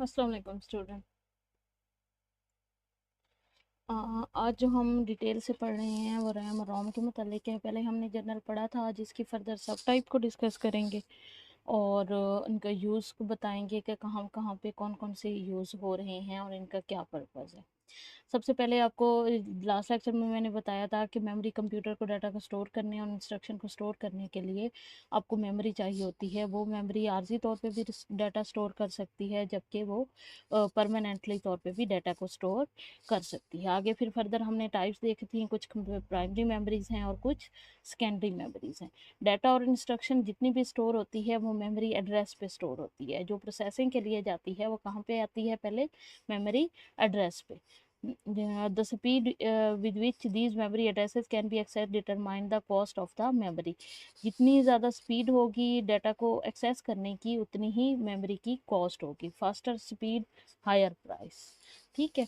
अस्सलाम वालेकुम स्टूडेंट। आज जो हम डिटेल से पढ़ रहे हैं वो रैम और रोम के मुतालिक है। पहले हमने जनरल पढ़ा था, जिसकी फर्दर सब टाइप को डिस्कस करेंगे और उनका यूज़ को बताएंगे कि कहाँ कहाँ पे कौन कौन से यूज़ हो रहे हैं और इनका क्या पर्पज़ है। सबसे पहले आपको लास्ट लेक्चर में मैंने बताया था कि मेमोरी कंप्यूटर को डाटा को स्टोर करने और इंस्ट्रक्शन को स्टोर करने के लिए आपको मेमोरी चाहिए होती है। वो मेमोरी आर्जी तौर पे भी डाटा स्टोर कर सकती है, जबकि वो परमानेंटली तौर पे भी डाटा को स्टोर कर सकती है। आगे फिर फर्दर हमने टाइप्स देखी थी, कुछ प्राइमरी मेमोरीज हैं और कुछ सेकेंडरी मेमोरीज हैं। डाटा और इंस्ट्रक्शन जितनी भी स्टोर होती है वो मेमोरी एड्रेस पे स्टोर होती है। जो प्रोसेसिंग के लिए जाती है वो कहाँ पे आती है? पहले मेमोरी एड्रेस पे। The speed with which these memory addresses can be accessed determine the cost of the memory। जितनी ज़्यादा स्पीड होगी डाटा को एक्सेस करने की, उतनी ही मेमोरी की कॉस्ट होगी। Faster speed, higher price. ठीक है।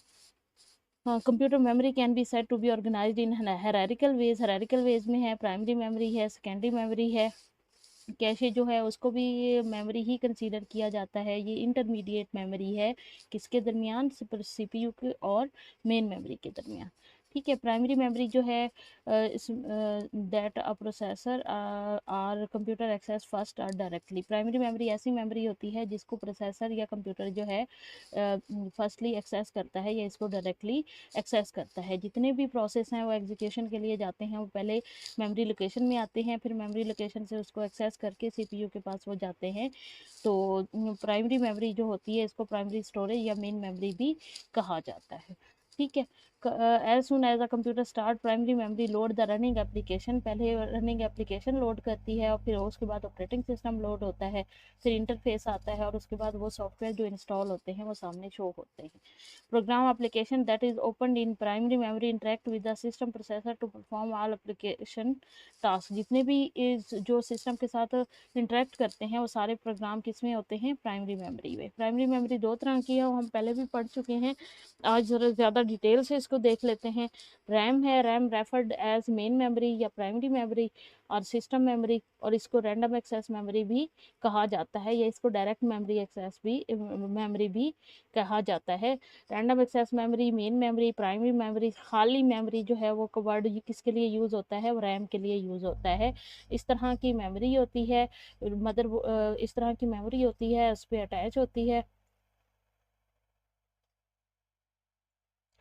Computer memory can be said to be organized in hierarchical ways. Hierarchical ways में है, प्राइमरी मेमोरी है, सेकेंडरी मेमोरी है, कैशे जो है उसको भी मेमोरी ही कंसीडर किया जाता है। ये इंटरमीडिएट मेमोरी है, किसके दरमियान? सीपीयू के और मेन मेमोरी के दरमियान। ठीक है। प्राइमरी मेमोरी जो है is that a processor or computer access first or directly. Primary memory ऐसी मेमोरी होती है जिसको प्रोसेसर या कंप्यूटर जो है फर्स्टली एक्सेस करता है या इसको डायरेक्टली एक्सेस करता है। जितने भी प्रोसेस हैं वो एग्जीक्यूशन के लिए जाते हैं, वो पहले मेमोरी लोकेशन में आते हैं, फिर मेमोरी लोकेशन से उसको एक्सेस करके सीपीयू के पास वो जाते हैं। तो प्राइमरी मेमोरी जो होती है इसको प्राइमरी स्टोरेज या मेन मेमोरी भी कहा जाता है। ठीक है। As soon as a computer start primary memory load the running application. पहले रनिंग एप्लीकेशन लोड करती है और फिर उसके बाद ऑपरेटिंग सिस्टम लोड होता है, फिर इंटरफेस आता है और उसके बाद वो सॉफ्टवेयर जो इंस्टॉल होते हैं वो सामने शो होते हैं। Program application that is opened in primary memory interact with the system processor to perform all application tasks। जितने भी इस जो सिस्टम के साथ इंटरेक्ट करते हैं वो सारे प्रोग्राम किस में होते हैं? प्राइमरी मेमोरी में। प्राइमरी मेमोरी दो तरह की है, वो हम पहले भी पढ़ चुके हैं। आज ज़रा ज़्यादा डिटेल से इसको देख लेते हैं। रैम है, RAM referred as main memory या प्राइमरी मेमोरी और सिस्टम मेमोरी, और इसको रैंडम एक्सेस मेमोरी भी कहा जाता है या इसको डायरेक्ट मेमोरी एक्सेस भी मेमोरी भी कहा जाता है। Random access memory, main memory, primary memory. खाली मेमोरी जो है वो वर्ड किसके लिए यूज़ होता है? वो रैम के लिए यूज़ होता है। इस तरह की मेमोरी होती है, इस तरह की मेमोरी होती है, उस पर अटैच होती है।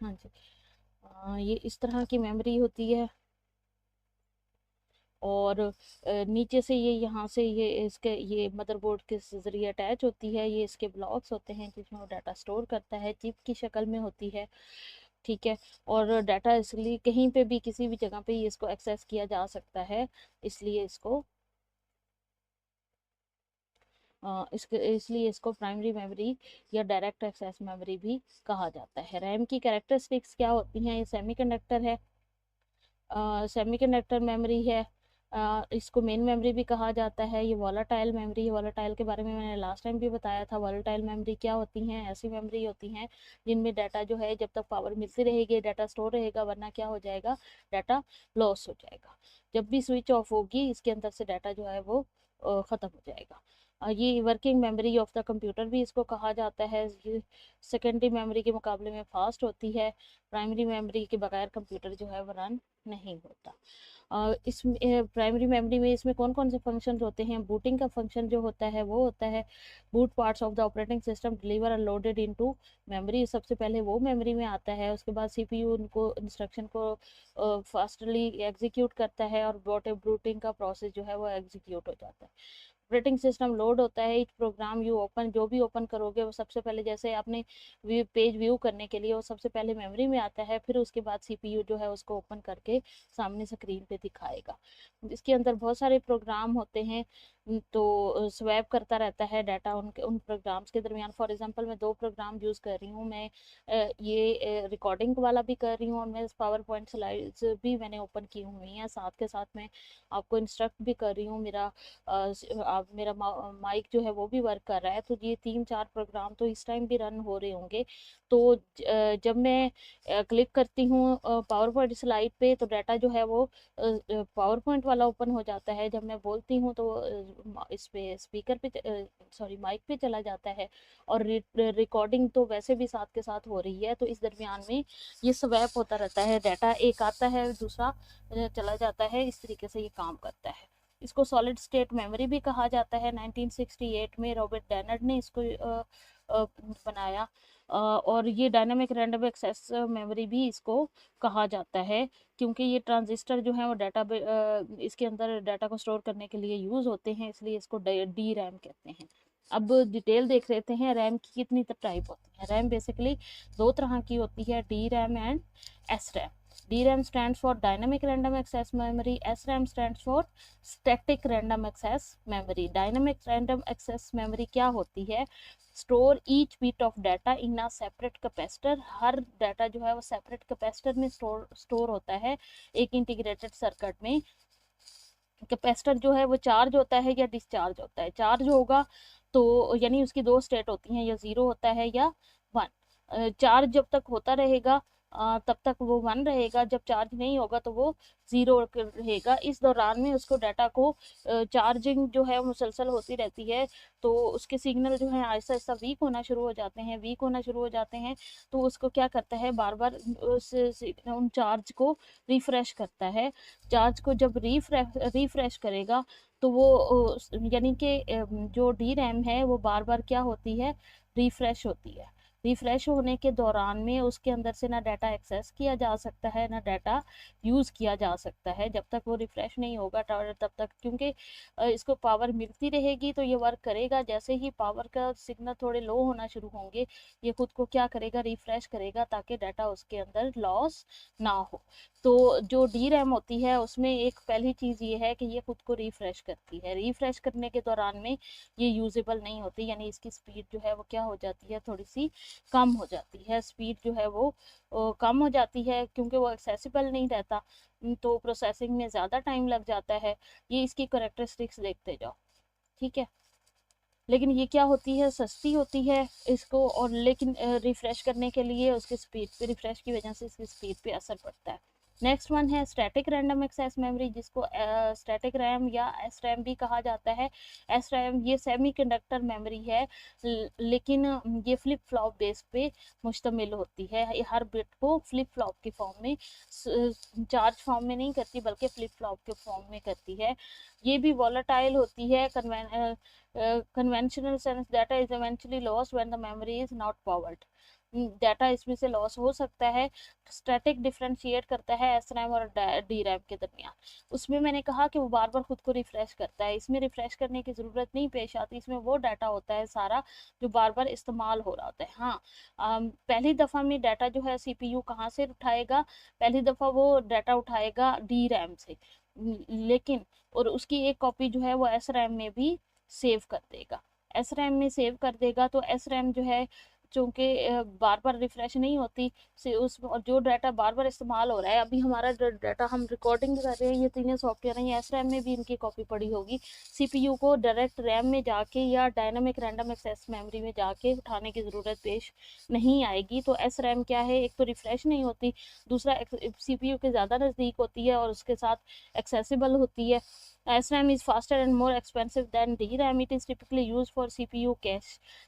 हाँ जी। ये इस तरह की मेमोरी होती है और नीचे से ये यहाँ से ये इसके ये मदरबोर्ड के ज़रिए अटैच होती है। ये इसके ब्लॉक्स होते हैं जिसमें वो डाटा स्टोर करता है, चिप की शक्ल में होती है। ठीक है। और डाटा इसलिए कहीं पे भी किसी भी जगह पे इसको एक्सेस किया जा सकता है, इसलिए इसको इसलिए इसको प्राइमरी मेमोरी या डायरेक्ट एक्सेस मेमोरी भी कहा जाता है। रैम की कैरेक्टरिस्टिक्स क्या होती हैं? ये सेमीकंडक्टर है, सेमीकंडक्टर मेमोरी है। इसको मेन मेमोरी भी कहा जाता है। ये वॉलेटाइल मेमोरी है। वॉलेटाइल के बारे में मैंने लास्ट टाइम भी बताया था। वॉलेटाइल मेमोरी क्या होती हैं? ऐसी मेमोरी होती हैं जिनमें डाटा जो है जब तक पावर मिलती रहेगी डाटा स्टोर रहेगा, वरना क्या हो जाएगा? डाटा लॉस हो जाएगा। जब भी स्विच ऑफ होगी इसके अंदर से डाटा जो है वो ख़त्म हो जाएगा। ये working memory of the computer भी इसको कहा जाता है। ये सेकेंडरी मेमोरी के मुकाबले में फास्ट होती है। प्राइमरी मेमोरी के बगैर कंप्यूटर जो है वो रन नहीं होता। इस प्राइमरी मेमोरी में इसमें कौन कौन से फंक्शन होते हैं? बूटिंग का फंक्शन जो होता है वो होता है boot parts of the operating system deliver और लोडेड इनटू मेमोरी। सबसे पहले वो मेमोरी में आता है, उसके बाद सीपीयू उनको इंस्ट्रक्शन को फास्टली एग्जीक्यूट करता है और बूटिंग का प्रोसेस जो है वो एग्जीक्यूट हो जाता है। ऑपरेटिंग सिस्टम लोड होता है। इच प्रोग्राम यू ओपन, जो भी ओपन करोगे वो सबसे पहले, जैसे आपने पेज व्यू करने के लिए वो सबसे पहले मेमोरी में आता है, फिर उसके बाद सीपीयू जो है उसको ओपन करके सामने स्क्रीन पे दिखाएगा। इसके अंदर बहुत सारे प्रोग्राम होते हैं, तो स्वैप करता रहता है डाटा उनके उन प्रोग्राम्स के दरमियान। फॉर एग्जांपल मैं दो प्रोग्राम यूज़ कर रही हूँ। मैं ये रिकॉर्डिंग वाला भी कर रही हूँ और मैं पावर पॉइंट स्लाइड्स भी मैंने ओपन की हुई हैं। साथ के साथ मैं आपको इंस्ट्रक्ट भी कर रही हूँ। मेरा आप मेरा माइक जो है वो भी वर्क कर रहा है, तो ये 3-4 प्रोग्राम तो इस टाइम भी रन हो रहे होंगे। तो जब मैं क्लिक करती हूँ पावर पॉइंट स्लाइड पे, तो डाटा जो है वो पावर पॉइंट वाला ओपन हो जाता है। जब मैं बोलती हूँ तो इस पे स्पीकर पे सॉरी माइक पे चला जाता है, और रिकॉर्डिंग तो वैसे भी साथ के साथ हो रही है। तो इस दरमियान में ये स्वैप होता रहता है, डाटा एक आता है दूसरा चला जाता है, इस तरीके से ये काम करता है। इसको सॉलिड स्टेट मेमोरी भी कहा जाता है। 1968 में रॉबर्ट डेनर्ड ने इसको बनाया, और ये डायनामिक रैंडम एक्सेस मेमोरी भी इसको कहा जाता है, क्योंकि ये ट्रांजिस्टर जो है वो डाटा इसके अंदर डाटा को स्टोर करने के लिए यूज़ होते हैं, इसलिए इसको डी रैम कहते हैं। अब डिटेल देख लेते हैं रैम की कितनी टाइप होती है। रैम बेसिकली दो तरह की होती है, D RAM and S RAM. DRAM stands for Dynamic Random Access Memory. SRAM stands for Static Random Access Memory. Dynamic Random Access Memory क्या होती है? Store each bit of data in a separate capacitor. Her data जो है वो separate capacitor में store होता है एक इंटीग्रेटेड सर्किट में। कैपेसिटर जो है वो चार्ज होता है या डिस्चार्ज होता है। चार्ज होगा तो यानी उसकी दो स्टेट होती हैं, या ज़ीरो होता है या वन। चार्ज जब तक होता रहेगा तब तक वो वन रहेगा, जब चार्ज नहीं होगा तो वो ज़ीरो रहेगा। इस दौरान में उसको डाटा को चार्जिंग जो है मुसलसल होती रहती है, तो उसके सिग्नल जो है आहिस्ता आहिस्ता वीक होना शुरू हो जाते हैं। वीक होना शुरू हो जाते हैं तो उसको क्या करता है, बार बार उन चार्ज को रिफ्रेश करता है। चार्ज को जब रिफ्रेश करेगा तो वो यानी कि जो डी रैम है वो बार बार क्या होती है, रिफ्रेश होती है। रिफ्रेश होने के दौरान में उसके अंदर से ना डाटा एक्सेस किया जा सकता है ना डाटा यूज़ किया जा सकता है, जब तक वो रिफ्रेश नहीं होगा तब तक, क्योंकि इसको पावर मिलती रहेगी तो ये वर्क करेगा। जैसे ही पावर का सिग्नल थोड़े लो होना शुरू होंगे, ये खुद को क्या करेगा, रिफ्रेश करेगा, ताकि डाटा उसके अंदर लॉस ना हो। तो जो डी रैम होती है उसमें एक पहली चीज़ ये है कि ये खुद को रिफ्रेश करती है। रिफ्रेश करने के दौरान में ये यूजेबल नहीं होती, यानी इसकी स्पीड जो है वो क्या हो जाती है, थोड़ी सी कम हो जाती है। स्पीड जो है वो कम हो जाती है क्योंकि वो एक्सेसिबल नहीं रहता, तो प्रोसेसिंग में ज़्यादा टाइम लग जाता है। ये इसकी करेक्टरिस्टिक्स देखते जाओ, ठीक है। लेकिन ये क्या होती है, सस्ती होती है इसको, और लेकिन रिफ़्रेश करने के लिए उसकी स्पीड पे, रिफ़्रेश की वजह से इसकी स्पीड पे असर पड़ता है। नेक्स्ट वन है स्टैटिक रैंडम एक्सेस मेमोरी, जिसको स्टैटिक रैम या एस रैम भी कहा जाता है। एस रैम ये सेमी कंडक्टर मेमोरी है, लेकिन ये फ्लिप फ्लॉप बेस पे मुश्तमिल होती है। ये हर बिट को फ्लिप फ्लॉप के फॉर्म में, चार्ज फॉर्म में नहीं करती बल्कि फ्लिप फ्लॉप के फॉर्म में करती है। ये भी वॉलेटाइल होती है। conventional sense data is eventually lost when the memory is not powered. Data इसमें से लॉस हो सकता है। स्टैटिक डिफ्रेंशिएट करता है एस रैम और डी रैम के दरमियान। उसमें मैंने कहा कि वो बार बार खुद को रिफ्रेश करता है, इसमें रिफ्रेश करने की ज़रूरत नहीं पेश आती। इसमें वो डाटा होता है सारा जो बार बार इस्तेमाल हो रहा होता है। हाँ, पहली दफ़ा में डाटा जो है सीपीयू कहाँ से उठाएगा, पहली दफ़ा वो डाटा उठाएगा डी रैम से, लेकिन और उसकी एक कॉपी जो है वो एस रैम में भी सेव कर देगा। एस रैम में सेव कर देगा तो एस रैम जो है चूँकि बार बार रिफ्रेश नहीं होती से उस, और जो डाटा बार बार इस्तेमाल हो रहा है, अभी हमारा जो डाटा हम रिकॉर्डिंग कर रहे हैं ये तीनों सॉफ्टवेयर हैं, एस रैम में भी इनकी कॉपी पड़ी होगी। सीपीयू को डायरेक्ट रैम में जाके या डायनामिक रैंडम एक्सेस मेमोरी में जाके उठाने की ज़रूरत पेश नहीं आएगी। तो एस रैम क्या है, एक तो रिफ्रेश नहीं होती, दूसरा सीपीयू के ज़्यादा नज़दीक होती है और उसके साथ एक्सेसिबल होती है। SRAM is faster and more expensive than DRAM. It is typically used for CPU cache.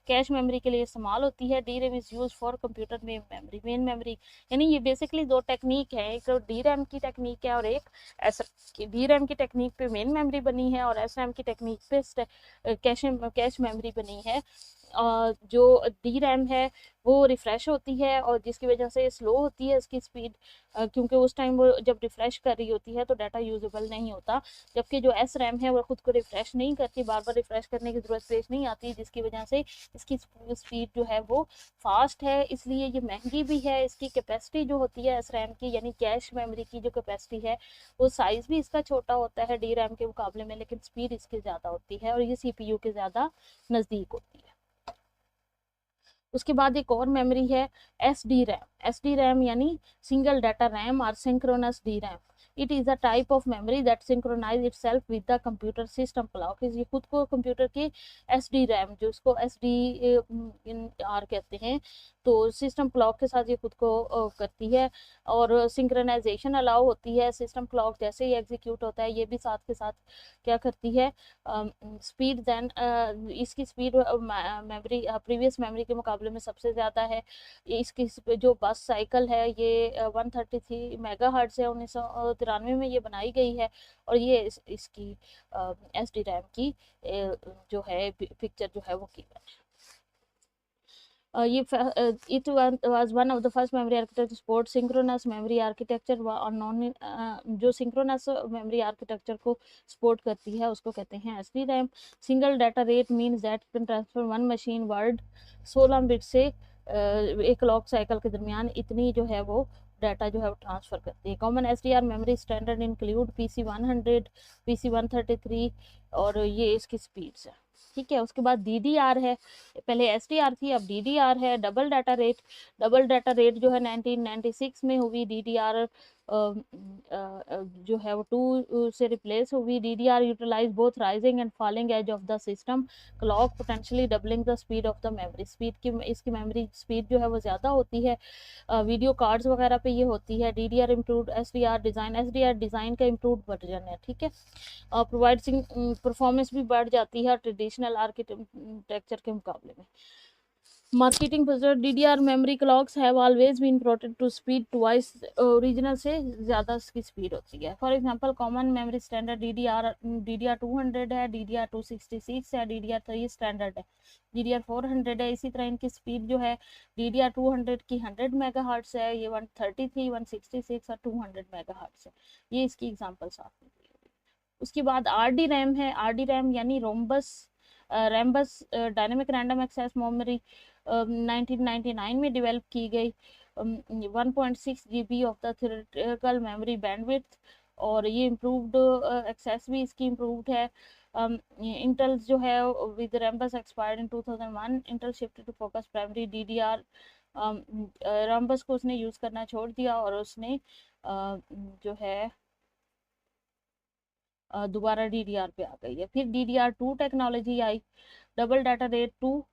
Cache memory के लिए इस्तेमाल होती है। DRAM is used for computer में मेमोरी, मेन मेमोरी। यानी ये बेसिकली दो टेक्निक है, एक DRAM की टेक्निक है और एक SRAM की। DRAM की टेक्निक पे मेन मेमोरी बनी है और SRAM की टेक्निक पे कैश मेमोरी बनी है। जो डी रैम है वो रिफ़्रेश होती है और जिसकी वजह से स्लो होती है इसकी स्पीड, क्योंकि उस टाइम वो जब रिफ़्रेश कर रही होती है तो डाटा यूजेबल नहीं होता। जबकि जो एस रैम है वो खुद को रिफ़्रेश नहीं करती, बार बार रिफ़्रेश करने की ज़रूरत पेश नहीं आती, जिसकी वजह से इसकी स्पीड जो है वो फास्ट है, इसलिए ये महंगी भी है। इसकी कैपेसिटी जो होती है एस रैम की, यानी कैश मेमोरी की जो कैपेसिटी है, वो साइज़ भी इसका छोटा होता है डी रैम के मुकाबले में, लेकिन स्पीड इसकी ज़्यादा होती है और ये CPU के ज़्यादा नज़दीक होती है। उसके बाद एक और मेमोरी है S D RAM. S D RAM यानी सिंगल डाटा रैम और synchronous D RAM. It is a type of memory that synchronize itself with the computer system clock. ये खुद को कंप्यूटर की एसडी रैम, जो इसको एसडी आर कहते हैं, तो सिस्टम क्लॉक के साथ ये खुद को करती है। और सिंक्रोनाइजेशन अलाउ होती है, सिस्टम क्लॉक जैसे ही एग्जीक्यूट होता है ये भी साथ के साथ क्या करती है, स्पीड देन इसकी स्पीड मेमोरी प्रीवियस मेमोरी के मुकाबले में सबसे ज़्यादा है। इसकी जो बस साइकिल है ये 133 मेगाहर्ट्ज़ है, 1993 में ये बनाई गई है। और ये इसकी एस डी रैम की जो है पिक्चर जो है वो की है। It was one of the first memory architecture to support synchronous memory architecture जो synchronous memory architecture को support करती है उसको कहते हैं SD RAM। Single data rate means that can transfer one machine word 16 bit से एक क्लॉक साइकिल के दरमियान इतनी जो है वो डाटा जो है वो ट्रांसफ़र करती है। Common SDR memory standard include PC100, PC133 और ये इसकी स्पीड्स है। ठीक है, उसके बाद DDR है, पहले SDR थी अब DDR है। डबल डाटा रेट जो है 1996 में हुई। DDR जो है वो 2 से रिप्लेस हुई। DDR utilize both rising and falling edge of the system clock, potentially doubling the speed of the memory. Speed की इसकी मेमोरी स्पीड जो है वो ज़्यादा होती है। वीडियो कार्ड्स वगैरह पे ये होती है। DDR improved SDR design, SDR design का इम्प्रूव्ड वर्जन है। ठीक है, प्रोवाइडिंग परफॉर्मेंस भी बढ़ जाती है ट्रेडिशनल आर्किटेक्चर के मुकाबले में। Marketing processor DDR memory clocks have always been protect to speed twice original से ज़्यादा इसकी स्पीड होती है। For example common memory standard DDR 200 है, DDR 266 है, DDR 3 स्टैंडर्ड है, DDR 400 है। इसी तरह इनकी स्पीड जो है DDR 200 की 100 मेगाहर्ट्ज़ है, ये 133, 166 और 200 मेगाहर्ट्ज़ है। ये इसकी एग्जांपल्स आपने दी। उसके बाद RD रैम है। RD रैम यानी Rambus dynamic random access memory 1999 में डेवलप की गई। 1.6 GB of the theoretical memory bandwidth, और ये इम्प्रूव्ड एक्सेस भी इसकी इम्प्रूव्ड है। इंटेल जो है with Rambus expired in 2001, Intel shifted to focus primary DDR। Rambus को उसने यूज़ करना छोड़ दिया और उसने जो है दोबारा DDR पे आ गई है। फिर DDR2 टेक्नोलॉजी आई, डबल डाटा रेट 2।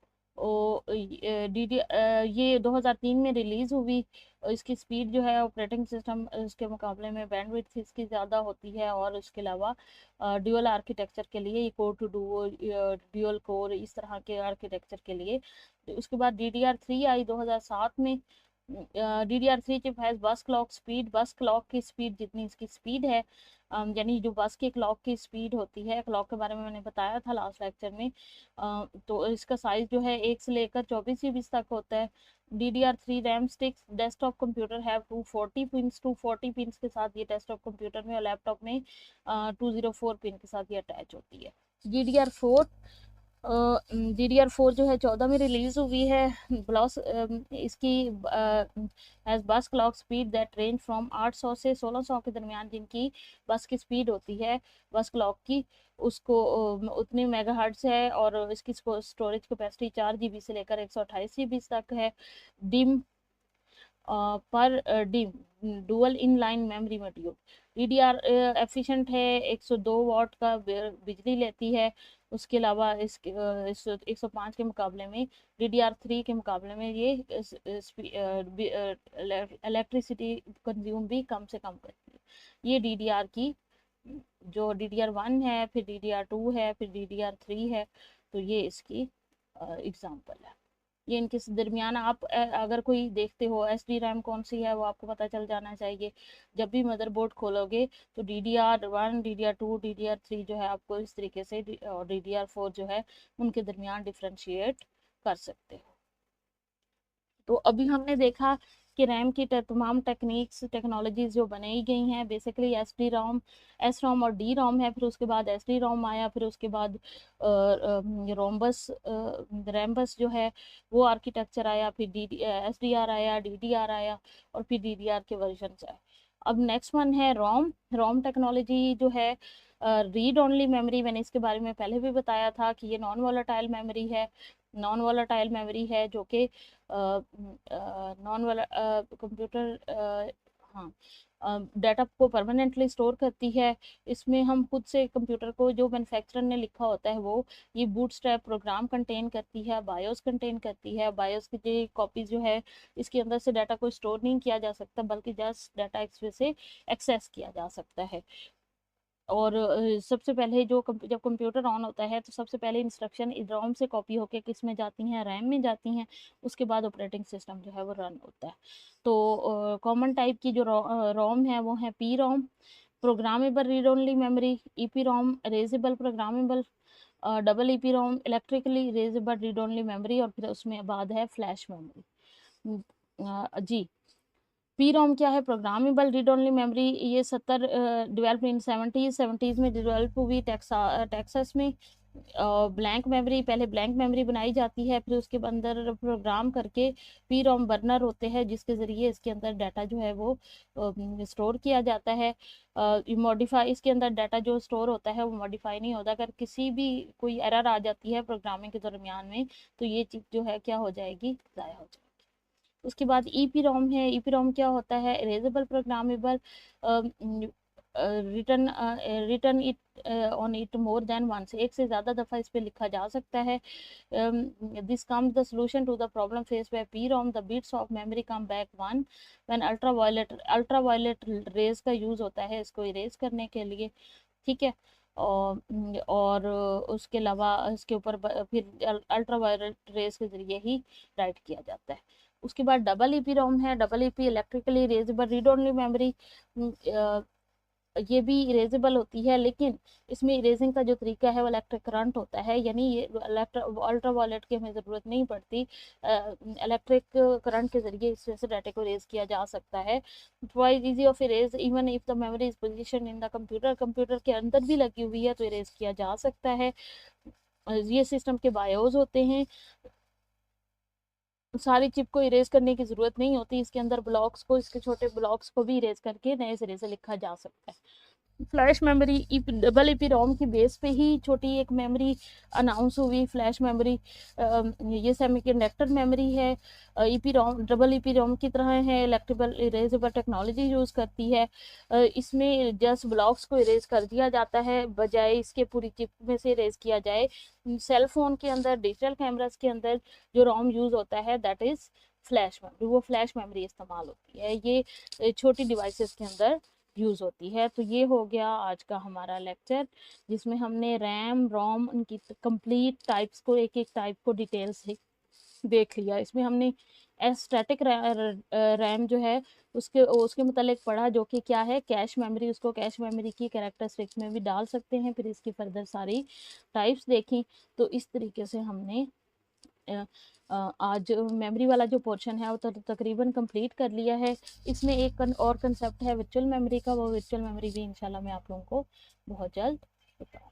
ये 2003 में रिलीज़ हुई। इसकी स्पीड जो है ऑपरेटिंग सिस्टम इसके मुकाबले में बैंडविड्थ इसकी ज़्यादा होती है। और इसके अलावा ड्यूअल आर्किटेक्चर के लिए, ये कोर टू ड्यूअल कोर इस तरह के आर्किटेक्चर के लिए। उसके बाद DDR3 आई 2007 में। DDR3 चिप हैज़ बस क्लॉक स्पीड, बस क्लॉक की स्पीड जितनी इसकी स्पीड है, यानी जो बस की क्लॉक की स्पीड होती है, क्लॉक के बारे में मैंने बताया था लास्ट लेक्चर में। तो इसका साइज़ जो है 1 से लेकर 24 GB तक होता है। DDR3 RAM sticks desktop computer have 240 pins के साथ ये डेस्कटॉप कंप्यूटर में और लैपटॉप में 204 पिन के साथ ये अटैच होती है। DDR4 जो है 14 में रिलीज हुई है। ब्लॉस इसकी एज बस clock speed that range from 800 से 1600 के दरमियान जिनकी बस की स्पीड होती है बस क्लॉक की, उसको उतनी मेगाहर्ट्ज़ है। और इसकी स्टोरेज कैपेसिटी 4 GB से लेकर 128 GB तक है। डिम पर dim dual in line memory module. DDR efficient है, 102 वाट का बिजली लेती है। उसके अलावा इस 105 के मुकाबले में, DDR3 के मुकाबले में ये इलेक्ट्रिसिटी कंज्यूम भी कम से कम करती है। ये DDR की जो DDR1 है, फिर DDR2 है, फिर DDR3 है। तो ये इसकी एग्जांपल है। ये इनके दरमियान आप अगर कोई देखते हो SD रैम कौन सी है वो आपको पता चल जाना चाहिए। जब भी मदरबोर्ड खोलोगे तो DDR1, DDR2, DDR3 जो है आपको इस तरीके से, और DDR4 जो है उनके दरमियान डिफ्रेंशिएट कर सकते हो। तो अभी हमने देखा कि रैम की तमाम टेक्निक्स टेक्नोलॉजीज जो बनाई गई हैं, बेसिकली SROM और DROM है। फिर उसके बाद SD-ROM आया, फिर उसके बाद रैम्बस जो है वो आर्किटेक्चर आया, फिर SDR आया, DDR आया, और फिर DDR के वर्जन आए। अब नेक्स्ट वन है रोम टेक्नोलॉजी जो है रीड ओनली मेमोरी। मैंने इसके बारे में पहले भी बताया था कि ये नॉन वोलेटाइल मेमोरी है जो कि कंप्यूटर हाँ, डाटा को परमानेंटली स्टोर करती है। इसमें हम खुद से कंप्यूटर को, जो मैन्युफैक्चरर ने लिखा होता है वो, ये बूटस्ट्रैप प्रोग्राम कंटेन करती है, बायोस कंटेन करती है। बायोस की जो कॉपी जो है, इसके अंदर से डाटा को स्टोर नहीं किया जा सकता, बल्कि जस्ट डाटा एक्सप्रेस से एक्सेस किया जा सकता है। और सबसे पहले जब कंप्यूटर ऑन होता है तो सबसे पहले इंस्ट्रक्शन रोम से कॉपी होके किस में जाती हैं, रैम में जाती हैं। उसके बाद ऑपरेटिंग सिस्टम जो है वो रन होता है। तो कॉमन टाइप की जो रोम है वो है P ROM, programmable read only memory, EP ROM erasable programmable, double EP ROM electrically erasable read only memory, और फिर उसमें बाद है फ्लैश मेमोरी। जी, पी रोम क्या है? Programmable read only memory. ये 70 डेवलप इन 70s में डेवलप हुई टेक्सास में। ब्लैंक मेमोरी, पहले ब्लैंक मेमोरी बनाई जाती है, फिर उसके अंदर प्रोग्राम करके पी रोम बर्नर होते हैं, जिसके ज़रिए इसके अंदर डाटा जो है वो स्टोर किया जाता है। मॉडिफाई, इसके अंदर डाटा जो स्टोर होता है वो मॉडिफाई नहीं होता। अगर किसी भी कोई एरर आ जाती है प्रोग्रामिंग के दरमियान में, तो ये चीज़ जो है क्या हो जाएगी, ज़ाया हो जाएगी। उसके बाद ईपी रोम है। ईपी रोम क्या होता है? Erasable programmable, return return it on it more than once, एक से ज़्यादा दफ़ा इस पे लिखा जा सकता है। This comes the solution to the problem face by P ROM, the bits of memory come back one when ultraviolet rays का यूज़ होता है इसको इरेज करने के लिए। ठीक है। और उसके अलावा इसके ऊपर फिर अल्ट्रावायलेट रेज के ज़रिए ही राइट किया जाता है। उसके बाद डबल ईपी रोम है। Double EP electrically erasable read only memory. ये भी इरेजेबल होती है, लेकिन इसमें इरेजिंग का जो तरीका है वो इलेक्ट्रिक करंट होता है, यानी ये अल्ट्रावायलेट की हमें ज़रूरत नहीं पड़ती। इलेक्ट्रिक करंट के जरिए इस वजह से डाटा को इरेज किया जा सकता है। Twice easy of erase even if the memory is position in the computer, computer के अंदर भी लगी हुई है तो इरेज किया जा सकता है। ये सिस्टम के बायोस होते हैं। सारी चिप को इरेज करने की ज़रूरत नहीं होती, इसके अंदर ब्लॉक्स को, इसके छोटे ब्लॉक्स को भी इरेज करके नए सिरे से लिखा जा सकता है। फ्लैश मेमोरी, डबल ईपी रोम की बेस पे ही छोटी एक मेमोरी अनाउंस हुई, फ्लैश मेमोरी। ये सेमीकंडक्टर मेमोरी है। ईपी रोम डबल ईपी रोम की तरह है, इलेक्ट्रिकल इरेजेबल टेक्नोलॉजी यूज़ करती है। इसमें जस्ट ब्लॉक्स को इरेज कर दिया जाता है, बजाय इसके पूरी चिप में से इरेज किया जाए। सेल फोन के अंदर, डिजिटल कैमरास के अंदर जो रोम यूज़ होता है दैट इज़ फ्लैश मेमोरी, वो फ्लैश मेमोरी इस्तेमाल होती है। ये छोटी डिवाइसेस के अंदर यूज़ होती है। तो ये हो गया आज का हमारा लेक्चर, जिसमें हमने रैम रोम उनकी कंप्लीट टाइप्स को, एक एक टाइप को डिटेल से देख लिया। इसमें हमने स्टैटिक रैम जो है उसके उसके मतलब पढ़ा, जो कि क्या है, कैश मेमोरी। उसको कैश मेमोरी की कैरेक्टरिस्टिक्स में भी डाल सकते हैं, फिर इसकी फर्दर सारी टाइप्स देखी। तो इस तरीके से हमने आज मेमोरी वाला जो पोर्शन है वो तकरीबन कंप्लीट कर लिया है। इसमें एक और कंसेप्ट है वर्चुअल मेमोरी का, वो वर्चुअल मेमोरी भी इंशाल्लाह मैं आप लोगों को बहुत जल्द बता